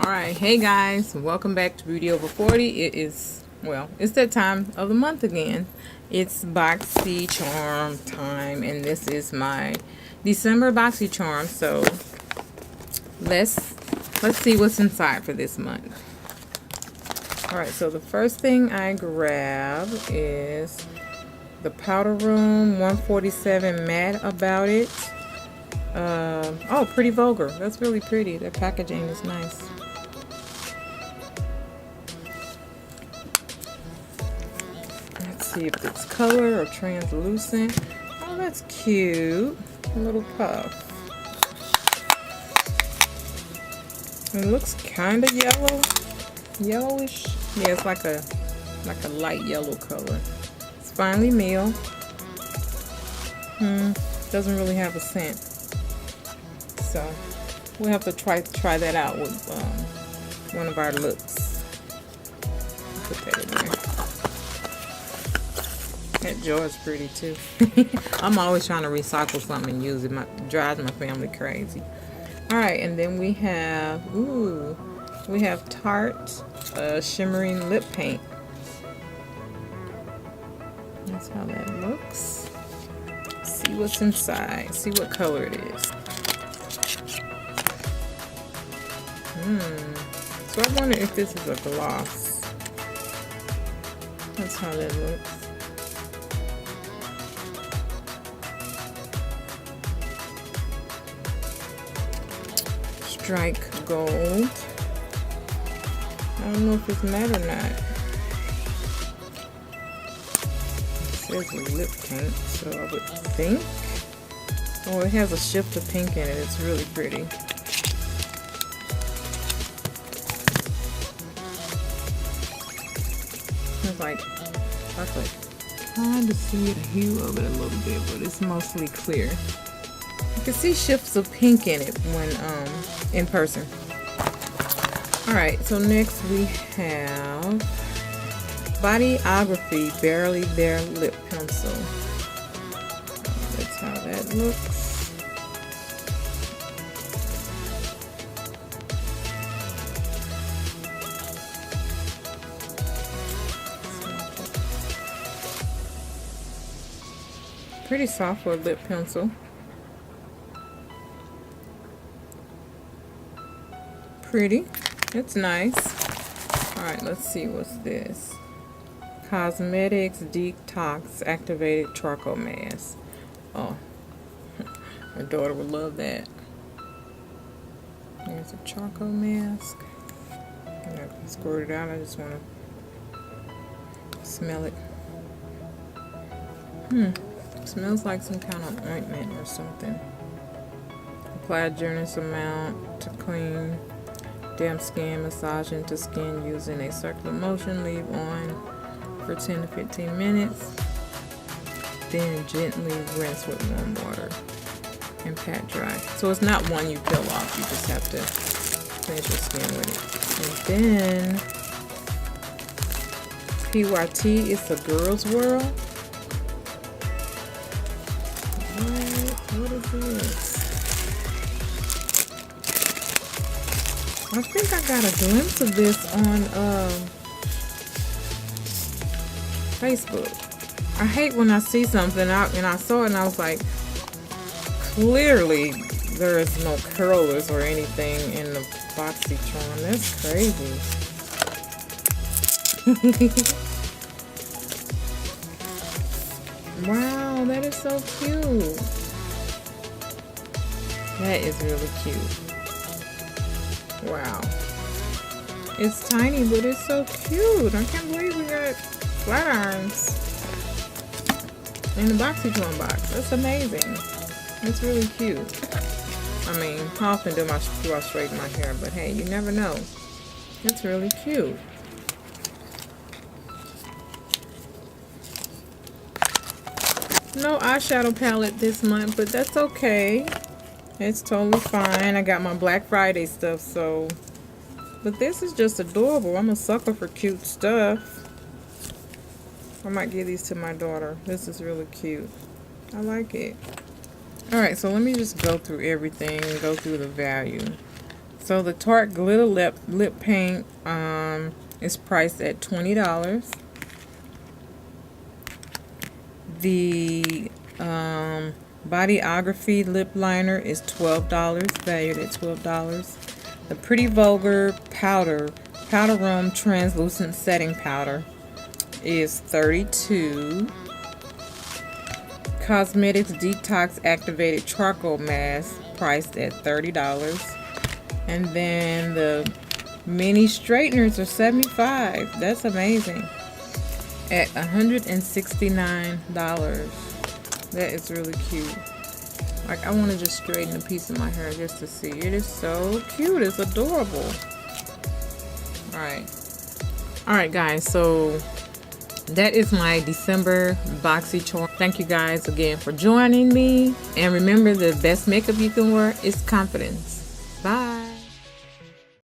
Alright, hey guys, welcome back to Beauty Over 40. It is, well, it's that time of the month again. It's Boxycharm time, and this is my December Boxycharm. So let's see what's inside for this month. Alright, so the first thing I grab is the Powder Room 147 Mad About It. Oh, pretty vulgar. That's really pretty. Their packaging is nice. Let's see if it's color or translucent. Oh, that's cute. A little puff. It looks kind of yellow. Yellowish. Yeah, it's like a light yellow color. It's finely meal. Doesn't really have a scent. So we'll have to try that out with one of our looks. Put that in there. That jar is pretty too. I'm always trying to recycle something and use it. It drives my family crazy. Alright, and then we have Tarte shimmering lip paint. That's how that looks. See what's inside. See what color it is. So I wonder if this is a gloss. That's how that looks. Strike gold. I don't know if it's matte or not. It says lip paint, so I would think. Oh, it has a shift of pink in it. It's really pretty. It's like I could kind of see the hue of it a little bit, but it's mostly clear. You can see shifts of pink in it when in person. Alright, so next we have Bodyography Barely There Lip Pencil. That's how that looks. Pretty soft for a lip pencil. Pretty. It's nice. Alright, let's see what's this. Cosmedix Detox Activated Charcoal Mask. Oh, my daughter would love that. There's a charcoal mask. I'm not gonna squirt it out. I just want to smell it. Smells like some kind of ointment or something. Apply a generous amount to clean damp skin. Massage into skin using a circular motion. Leave on for 10 to 15 minutes. Then gently rinse with warm water and pat dry. So it's not one you peel off. You just have to cleanse your skin with it. And then PYT is a girl's world. What is this? I think I got a glimpse of this on Facebook. I hate when I see something out and I saw it and I was like, clearly there is no curlers or anything in the Boxycharm. That's crazy. Wow, that is so cute. That is really cute. Wow. It's tiny, but it's so cute. I can't believe we got flat irons in the Boxycharm box. That's amazing. It's really cute. I mean, how often do I straighten my hair? But hey, you never know. It's really cute. No eyeshadow palette this month, but that's okay. It's totally fine. I got my Black Friday stuff, so. But this is just adorable. I'm a sucker for cute stuff. I might give these to my daughter. This is really cute. I like it. Alright, so let me just go through everything and go through the value. So So the Tarte glitter lip paint is priced at $20. The Bodyography lip liner is $12, valued at $12. The Pretty Vulgar powder room translucent setting powder is $32. Cosmedix Detox activated charcoal mask priced at $30. And then the mini straighteners are $75. That's amazing. At $169. That is really cute. Like, I want to just straighten a piece of my hair just to see. It is so cute. It's adorable. Alright guys, so that is my December Boxycharm. Thank you guys again for joining me. And remember, the best makeup you can wear is confidence.